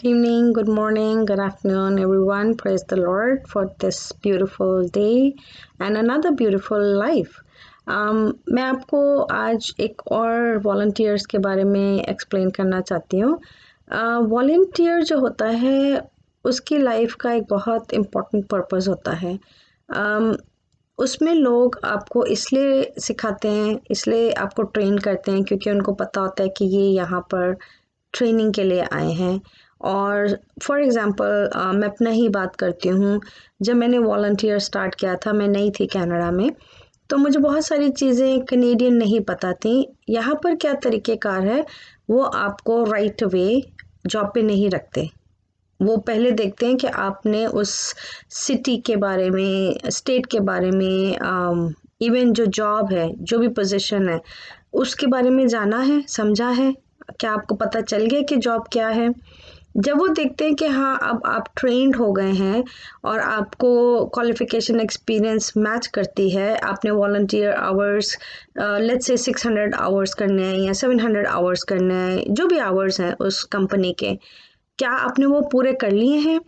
Good evening, good morning, good afternoon, everyone. Praise the Lord for this beautiful day and another beautiful life. मैं आपको आज एक और volunteers के बारे में एक्सप्लेन करना चाहती हूँ। वॉलंटियर जो होता है उसकी लाइफ का एक बहुत इम्पोर्टेंट पर्पस होता है। उसमें लोग आपको इसलिए सिखाते हैं, इसलिए आपको ट्रेन करते हैं क्योंकि उनको पता होता है कि ये यहाँ पर ट्रेनिंग के लिए आए हैं। और फॉर एग्ज़ाम्पल मैं अपना ही बात करती हूँ। जब मैंने वॉलंटियर स्टार्ट किया था, मैं नई थी कनाडा में, तो मुझे बहुत सारी चीज़ें कनेडियन नहीं पता थी। यहाँ पर क्या तरीक़ेकार है, वो आपको राइट वे जॉब पे नहीं रखते। वो पहले देखते हैं कि आपने उस सिटी के बारे में, स्टेट के बारे में, इवन जो जॉब है, जो भी पोजीशन है, उसके बारे में जाना है, समझा है, क्या आपको पता चल गया कि जॉब क्या है। जब वो देखते हैं कि हाँ अब आप ट्रेंड हो गए हैं और आपको क्वालिफिकेशन एक्सपीरियंस मैच करती है, आपने volunteer hours let's say 600 hours करने हैं या 700 आवर्स करने हैं, जो भी आवर्स हैं उस कंपनी के, क्या आपने वो पूरे कर लिए हैं।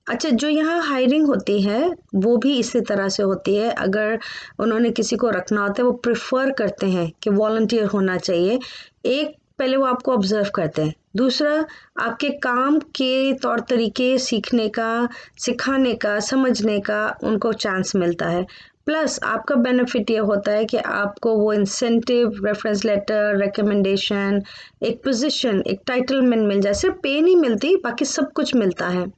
अच्छा, जो यहाँ हायरिंग होती है वो भी इसी तरह से होती है। अगर उन्होंने किसी को रखना होता है, वो प्रेफर करते हैं कि वॉलंटियर होना चाहिए। एक, पहले वो आपको ऑब्जर्व करते हैं, दूसरा आपके काम के तौर तरीके सीखने का, सिखाने का, समझने का उनको चांस मिलता है। प्लस आपका बेनिफिट ये होता है कि आपको वो इंसेंटिव, रेफरेंस लेटर, रिकमेंडेशन, एक पोजीशन, एक टाइटलमेंट मिल जाए। सिर्फ पे नहीं मिलती, बाकी सब कुछ मिलता है।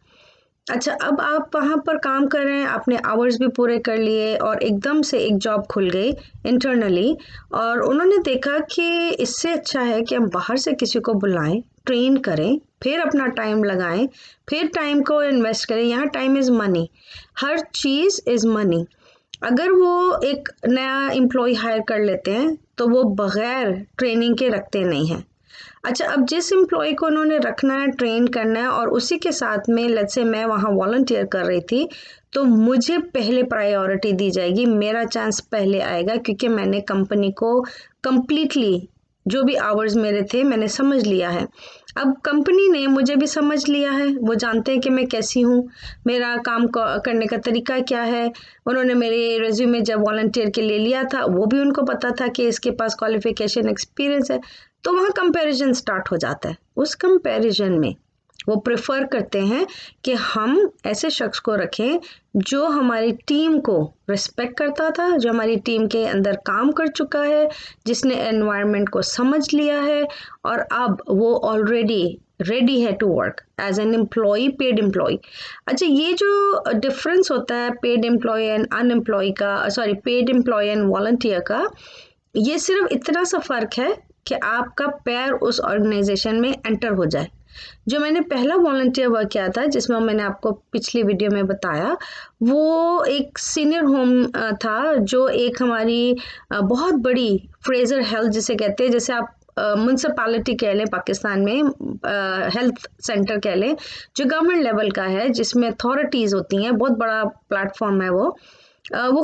अच्छा, अब आप वहाँ पर काम कर रहे हैं, आपने आवर्स भी पूरे कर लिए और एकदम से एक जॉब खुल गई इंटरनली, और उन्होंने देखा कि इससे अच्छा है कि हम बाहर से किसी को बुलाएं, ट्रेन करें, फिर अपना टाइम लगाएं, फिर टाइम को इन्वेस्ट करें। यहाँ time is money, her cheese is money. अगर वो एक नया एम्प्लॉय हायर कर लेते हैं तो वो बगैर ट्रेनिंग के रखते नहीं हैं। अच्छा, अब जिस एम्प्लॉय को उन्होंने रखना है, ट्रेन करना है, और उसी के साथ में लेट्स से मैं वहाँ वॉलंटियर कर रही थी, तो मुझे पहले प्रायोरिटी दी जाएगी, मेरा चांस पहले आएगा क्योंकि मैंने कंपनी को कंप्लीटली, जो भी आवर्स मेरे थे, मैंने समझ लिया है। अब कंपनी ने मुझे भी समझ लिया है, वो जानते हैं कि मैं कैसी हूँ, मेरा काम करने का तरीका क्या है। उन्होंने मेरे रिज्यूमे जब वॉलंटियर के लिए लिया था, वो भी उनको पता था कि इसके पास क्वालिफिकेशन, एक्सपीरियंस है। तो वहाँ कंपैरिजन स्टार्ट हो जाता है। उस कंपैरिजन में वो प्रेफर करते हैं कि हम ऐसे शख्स को रखें जो हमारी टीम को रिस्पेक्ट करता था, जो हमारी टीम के अंदर काम कर चुका है, जिसने एनवायरनमेंट को समझ लिया है, और अब वो ऑलरेडी रेडी है to work as an employee, paid employee. अच्छा, ये जो डिफरेंस होता है पेड एम्प्लॉय एंड अनएम्प्लॉय का, sorry, paid employee and volunteer का, ये सिर्फ इतना सा फ़र्क है कि आपका पैर उस ऑर्गेनाइजेशन में एंटर हो जाए। जो मैंने पहला वॉलंटियर वर्क किया था, जिसमें मैंने आपको पिछली वीडियो में बताया, वो एक सीनियर होम था, जो एक हमारी बहुत बड़ी फ्रेजर हेल्थ जिसे कहते हैं, जैसे आप म्यूनसिपैलिटी कह लें पाकिस्तान में, हेल्थ सेंटर कह लें, जो गवर्नमेंट लेवल का है, जिसमें अथॉरिटीज़ होती हैं, बहुत बड़ा प्लेटफॉर्म है वो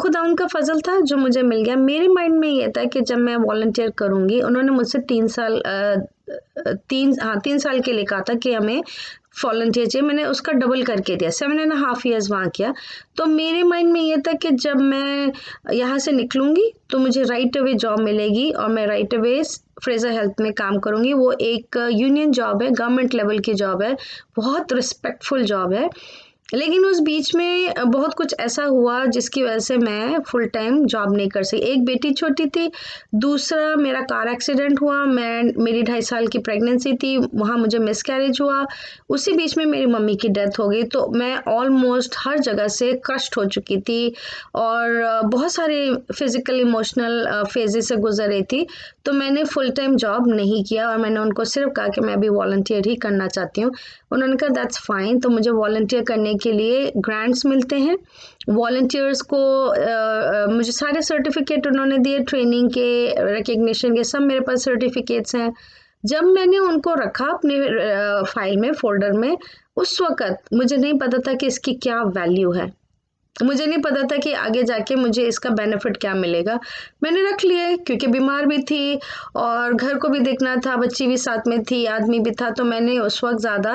खुदा उनका फजल था जो मुझे मिल गया। मेरे माइंड में ये था कि जब मैं वॉलंटियर करूँगी, उन्होंने मुझसे 3 साल के लिए कहा था कि हमें वॉलंटियर चाहिए। मैंने उसका डबल करके दिया, 7.5 ईयर्स वहाँ किया। तो मेरे माइंड में ये था कि जब मैं यहाँ से निकलूँगी तो मुझे राइट अवे जॉब मिलेगी और मैं राइट अवे फ्रेजर हेल्थ में काम करूँगी। वो एक यूनियन जॉब है, गवर्नमेंट लेवल की जॉब है, बहुत रिस्पेक्टफुल जॉब है। लेकिन उस बीच में बहुत कुछ ऐसा हुआ जिसकी वजह से मैं फुल टाइम जॉब नहीं कर सकी। एक बेटी छोटी थी, दूसरा मेरा कार एक्सीडेंट हुआ, मेरी 2.5 साल की प्रेगनेंसी थी, वहाँ मुझे मिसकैरेज हुआ, उसी बीच में मेरी मम्मी की डेथ हो गई। तो मैं ऑलमोस्ट हर जगह से क्रश्ड हो चुकी थी और बहुत सारे फिज़िकल इमोशनल फेजेस से गुजर रही थी। तो मैंने फुल टाइम जॉब नहीं किया और मैंने उनको सिर्फ कहा कि मैं अभी वॉलंटियर ही करना चाहती हूँ। उन्होंने कहा दैट्स फाइन। तो मुझे वॉलंटियर करने के लिए ग्रांट्स मिलते हैं। वॉलंटियर्स को मुझे सारे सर्टिफिकेट उन्होंने दिए, ट्रेनिंग के, रिकग्निशन के, सब मेरे पास सर्टिफिकेट्स हैं। जब मैंने उनको रखा अपने फाइल में, फोल्डर में, उस वक़्त मुझे नहीं पता था कि इसकी क्या वैल्यू है। मुझे नहीं पता था कि आगे जाके मुझे इसका बेनिफिट क्या मिलेगा। मैंने रख लिए क्योंकि बीमार भी थी और घर को भी देखना था, बच्ची भी साथ में थी, आदमी भी था, तो मैंने उस वक्त ज़्यादा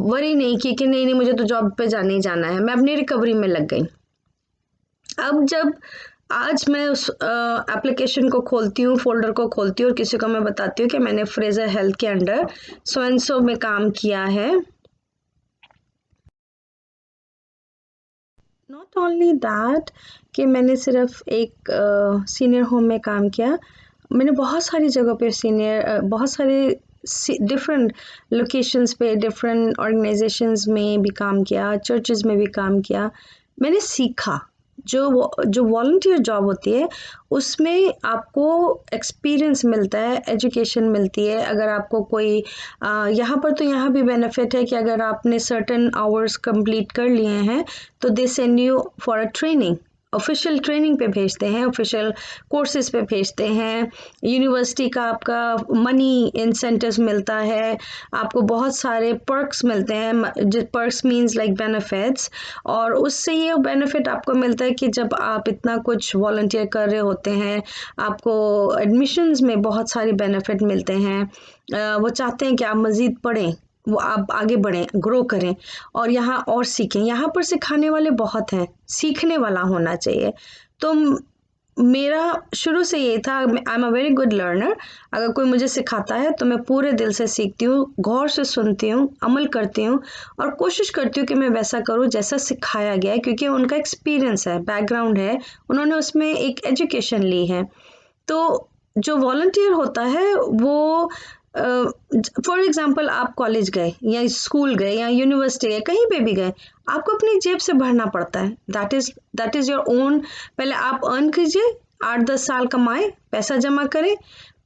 वरी नहीं की कि नहीं नहीं मुझे तो जॉब पे जाना ही जाना है। मैं अपनी रिकवरी में लग गई। अब जब आज मैं उस एप्लीकेशन को खोलती हूँ, फोल्डर को खोलती हूँ और किसी को मैं बताती हूँ कि मैंने फ्रेजर हेल्थ के अंडर सो एंड सो में काम किया है। नॉट ओनली दैट कि मैंने सिर्फ एक सीनियर होम में काम किया, मैंने बहुत सारी जगहों पे बहुत सारे डिफरेंट लोकेशंस पे, डिफरेंट ऑर्गेनाइजेशंस में भी काम किया, चर्चेस में भी काम किया। मैंने सीखा। जो वॉलंटियर जॉब होती है उसमें आपको एक्सपीरियंस मिलता है, एजुकेशन मिलती है। अगर आपको कोई यहाँ पर तो यहाँ भी बेनिफिट है कि अगर आपने सर्टेन आवर्स कंप्लीट कर लिए हैं तो they send you for a training, official training पे भेजते हैं, ऑफिशियल कोर्सेज पे भेजते हैं। यूनिवर्सिटी का आपका मनी इंसेंटिव्स मिलता है, आपको बहुत सारे पर्क्स मिलते हैं, जो पर्क्स मीन्स लाइक बेनिफिट्स। और उससे ये बेनिफिट आपको मिलता है कि जब आप इतना कुछ वॉलंटियर कर रहे होते हैं, आपको एडमिशन्स में बहुत सारे बेनिफिट मिलते हैं। वो चाहते हैं कि आप मज़ीद पढ़ें, वो आप आगे बढ़ें, ग्रो करें और यहाँ और सीखें। यहाँ पर सिखाने वाले बहुत हैं, सीखने वाला होना चाहिए। तो मेरा शुरू से ये था, I am a very good learner. अगर कोई मुझे सिखाता है तो मैं पूरे दिल से सीखती हूँ, गौर से सुनती हूँ, अमल करती हूँ और कोशिश करती हूँ कि मैं वैसा करूँ जैसा सिखाया गया है, क्योंकि उनका एक्सपीरियंस है, बैकग्राउंड है, उन्होंने उसमें एक एजुकेशन ली है। तो जो वॉलंटियर होता है वो फॉर एग्जाम्पल आप कॉलेज गए या स्कूल गए या यूनिवर्सिटी गए, कहीं पे भी गए, आपको अपनी जेब से भरना पड़ता है। That is your own. पहले आप अर्न कीजिए, 8-10 साल कमाए, पैसा जमा करें,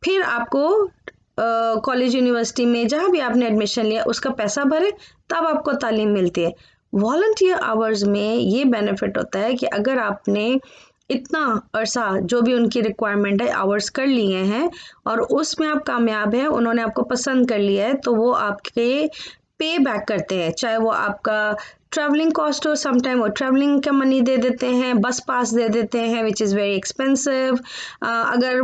फिर आपको कॉलेज यूनिवर्सिटी में जहाँ भी आपने एडमिशन लिया उसका पैसा भरे, तब आपको तालीम मिलती है। वॉलंटियर आवर्स में ये बेनिफिट होता है कि अगर आपने इतना अरसा जो भी उनकी रिक्वायरमेंट है आवर्स कर लिए हैं और उसमें आप कामयाब हैं, उन्होंने आपको पसंद कर लिया है, तो वो आपके पे बैक करते हैं। चाहे वो आपका ट्रैवलिंग कॉस्ट हो, समटाइम वो ट्रैवलिंग का मनी दे देते हैं, बस पास दे देते हैं विच इज़ वेरी एक्सपेंसिव। अगर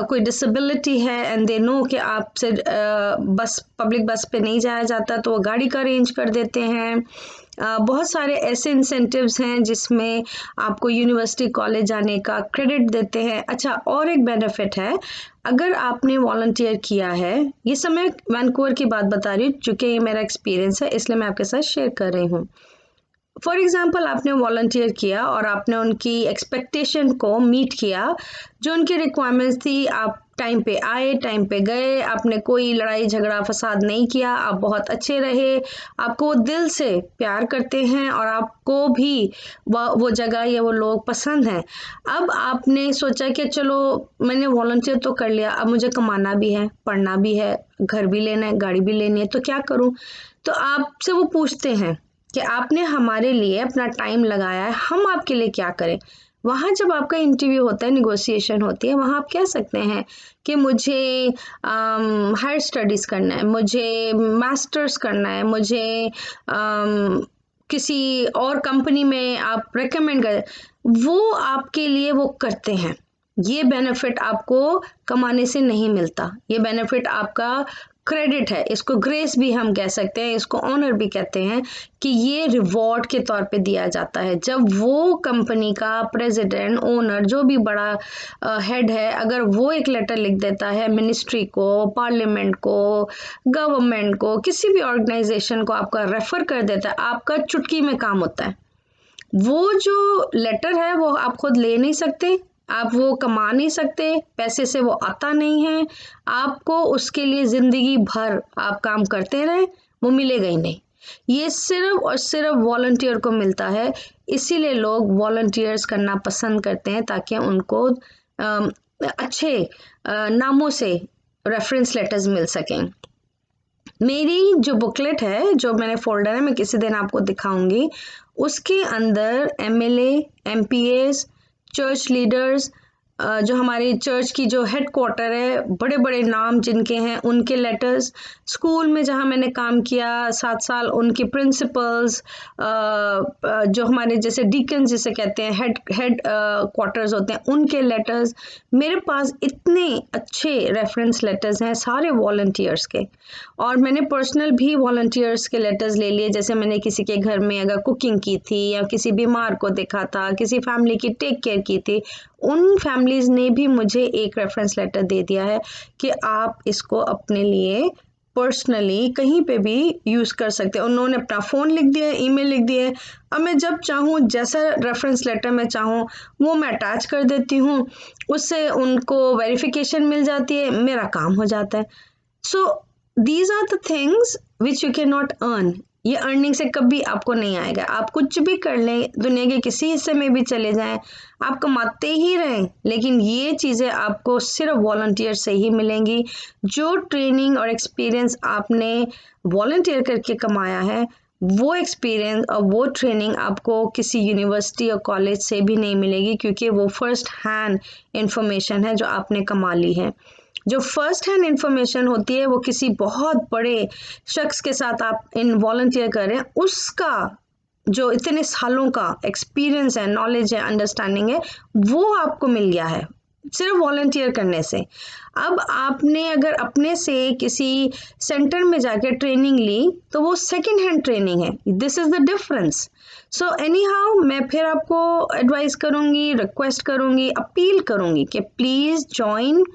कोई डिसेबिलिटी है एंड दे नो कि आपसे बस पब्लिक बस पे नहीं जाया जाता, तो वो गाड़ी का अरेंज कर देते हैं। बहुत सारे ऐसे इंसेंटिव्स हैं जिसमें आपको यूनिवर्सिटी कॉलेज जाने का क्रेडिट देते हैं। अच्छा, और एक बेनिफिट है, अगर आपने वॉलंटियर किया है, ये सब मैं वैंकूवर की बात बता रही हूँ क्योंकि ये मेरा एक्सपीरियंस है, इसलिए मैं आपके साथ शेयर कर रही हूँ। फॉर एग्जाम्पल आपने वॉलंटियर किया और आपने उनकी एक्सपेक्टेशन को मीट किया, जो उनकी रिक्वायरमेंट्स थी, आप टाइम पे आए, टाइम पे गए, आपने कोई लड़ाई झगड़ा फसाद नहीं किया, आप बहुत अच्छे रहे, आपको वो दिल से प्यार करते हैं और आपको भी वो जगह या वो लोग पसंद हैं। अब आपने सोचा कि चलो मैंने वॉलंटियर तो कर लिया, अब मुझे कमाना भी है, पढ़ना भी है, घर भी लेना है, गाड़ी भी लेनी है, तो क्या करूं? तो आपसे वो पूछते हैं कि आपने हमारे लिए अपना टाइम लगाया है, हम आपके लिए क्या करें? वहाँ जब आपका इंटरव्यू होता है, निगोशिएशन होती है, वहाँ आप कह सकते हैं कि मुझे हायर स्टडीज़ करना है, मुझे मास्टर्स करना है, मुझे किसी और कंपनी में आप रेकमेंड करें, वो आपके लिए वो करते हैं। ये बेनिफिट आपको कमाने से नहीं मिलता, ये बेनिफिट आपका क्रेडिट है, इसको ग्रेस भी हम कह सकते हैं, इसको ऑनर भी कहते हैं कि ये रिवॉर्ड के तौर पे दिया जाता है। जब वो कंपनी का प्रेसिडेंट, ओनर, जो भी बड़ा हेड है, अगर वो एक लेटर लिख देता है मिनिस्ट्री को, पार्लियामेंट को, गवर्नमेंट को, किसी भी ऑर्गेनाइजेशन को आपका रेफर कर देता है, आपका चुटकी में काम होता है। वो जो लेटर है वो आप खुद ले नहीं सकते, आप वो कमा नहीं सकते, पैसे से वो आता नहीं है, आपको उसके लिए जिंदगी भर आप काम करते रहे, वो मिलेगा ही नहीं। ये सिर्फ और सिर्फ वॉलंटियर को मिलता है, इसीलिए लोग वॉलंटियर्स करना पसंद करते हैं ताकि उनको अच्छे नामों से रेफरेंस लेटर्स मिल सकें। मेरी जो बुकलेट है, जो मैंने फोल्डर है, मैं किसी दिन आपको दिखाऊंगी, उसके अंदर एमएलए, एमपीएस, चर्च लीडर्स, जो हमारे चर्च की जो हेड क्वार्टर है, बड़े बड़े नाम जिनके हैं उनके लेटर्स, स्कूल में जहाँ मैंने काम किया 7 साल उनके प्रिंसिपल्स, जो हमारे जैसे डीकन जिसे कहते हैं हेड क्वार्टर्स होते हैं उनके लेटर्स। मेरे पास इतने अच्छे रेफरेंस लेटर्स हैं सारे वॉलंटियर्स के, और मैंने पर्सनल भी वॉलंटियर्स के लेटर्स ले लिए। जैसे मैंने किसी के घर में अगर कुकिंग की थी या किसी बीमार को देखा था, किसी फैमिली की टेक केयर की थी, उन फैमिलीज ने भी मुझे एक रेफरेंस लेटर दे दिया है कि आप इसको अपने लिए पर्सनली कहीं पे भी यूज़ कर सकते हैं। उन्होंने अपना फ़ोन लिख दिया है, ईमेल लिख दिया है। अब मैं जब चाहूँ जैसा रेफरेंस लेटर मैं चाहूँ वो मैं अटैच कर देती हूँ, उससे उनको वेरिफिकेशन मिल जाती है, मेरा काम हो जाता है। So these are the things which you can not earn. ये अर्निंग से कभी आपको नहीं आएगा। आप कुछ भी कर लें, दुनिया के किसी हिस्से में भी चले जाएं, आप कमाते ही रहें, लेकिन ये चीज़ें आपको सिर्फ वॉलंटियर से ही मिलेंगी। जो ट्रेनिंग और एक्सपीरियंस आपने वॉलंटियर करके कमाया है, वो एक्सपीरियंस और वो ट्रेनिंग आपको किसी यूनिवर्सिटी और कॉलेज से भी नहीं मिलेगी, क्योंकि वो फर्स्ट हैंड इंफॉर्मेशन है जो आपने कमा ली है। जो फर्स्ट हैंड इंफॉर्मेशन होती है वो किसी बहुत बड़े शख्स के साथ आप इन वॉलंटियर कर रहे हैं, उसका जो इतने सालों का एक्सपीरियंस है, नॉलेज है, अंडरस्टैंडिंग है, वो आपको मिल गया है सिर्फ वॉलंटियर करने से। अब आपने अगर अपने से किसी सेंटर में जाकर ट्रेनिंग ली तो वो सेकेंड हैंड ट्रेनिंग है। This is the difference. So any how मैं फिर आपको एडवाइस करूंगी, रिक्वेस्ट करूंगी, अपील करूंगी कि please join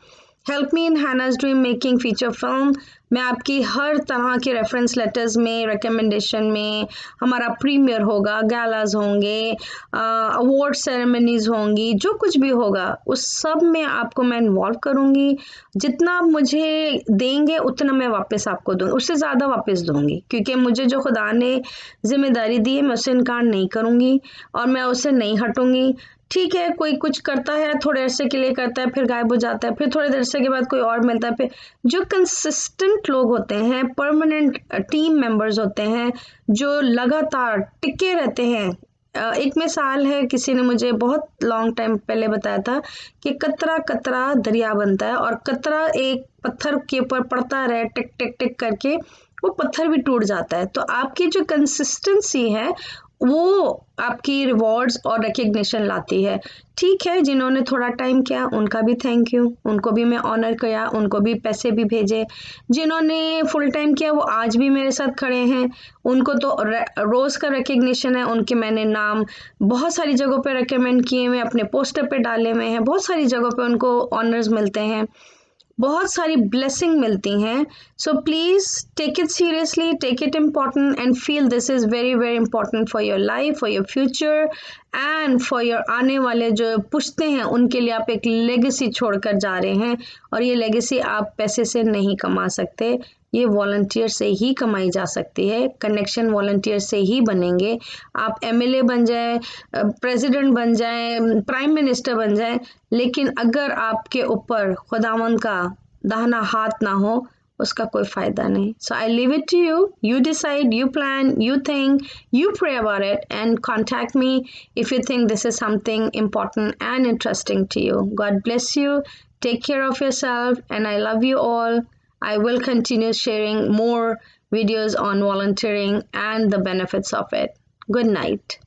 help me in hyenas dream making feature film. मैं आपकी हर तरह के रेफरेंस लेटर्स में, रिकमेंडेशन में, हमारा प्रीमियर होगा, गैलाज होंगे, अवार्ड सेरेमनीज होंगी, जो कुछ भी होगा उस सब में आपको मैं इन्वॉल्व करूँगी। जितना आप मुझे देंगे उतना मैं वापस आपको दूँगी, उससे ज़्यादा वापस दूँगी, क्योंकि मुझे जो खुदा ने जिम्मेदारी दी है मैं उससे इनकार नहीं करूँगी और मैं उससे नहीं हटूँगी। ठीक है, कोई कुछ करता है, थोड़े अरसे के लिए करता है, फिर गायब हो जाता है, फिर थोड़े अरसे के बाद कोई और मिलता है। फिर जो कंसिस्टेंट लोग होते हैं, परमानेंट टीम मेंबर्स होते हैं, जो लगातार टिके रहते हैं। एक मिसाल है, किसी ने मुझे बहुत लॉन्ग टाइम पहले बताया था कि कतरा कतरा दरिया बनता है, और कतरा एक पत्थर के ऊपर पड़ता रहे टिक टिक टिक करके, वो पत्थर भी टूट जाता है। तो आपकी जो कंसिस्टेंसी है वो आपकी रिवॉर्ड्स और रिकग्निशन लाती है। ठीक है, जिन्होंने थोड़ा टाइम किया उनका भी थैंक यू, उनको भी मैं ऑनर किया, उनको भी पैसे भी भेजे। जिन्होंने फुल टाइम किया वो आज भी मेरे साथ खड़े हैं, उनको तो रोज़ का रिकग्निशन है। उनके मैंने नाम बहुत सारी जगहों पे रिकमेंड किए हुए, अपने पोस्टर पे डाले हुए हैं, बहुत सारी जगहों पे उनको ऑनर्स मिलते हैं, बहुत सारी ब्लेसिंग मिलती हैं। So please take it seriously, take it important and feel this is very very important for your life, for your future and for your आने वाले जो पुश्ते हैं उनके लिए आप एक लेगेसी छोड़कर जा रहे हैं, और ये लेगेसी आप पैसे से नहीं कमा सकते, ये वॉलंटियर से ही कमाई जा सकती है। कनेक्शन वॉलंटियर से ही बनेंगे। आप एमएलए बन जाए, प्रेसिडेंट बन जाए, प्राइम मिनिस्टर बन जाए, लेकिन अगर आपके ऊपर खुदावंद का दाहिना हाथ ना हो उसका कोई फ़ायदा नहीं। So I leave it to you, you decide, you plan, you think, you pray about it and contact me if you think this is something important and interesting to you. God bless you. Take care of yourself and I love you all. I will continue sharing more videos on volunteering and the benefits of it. Good night.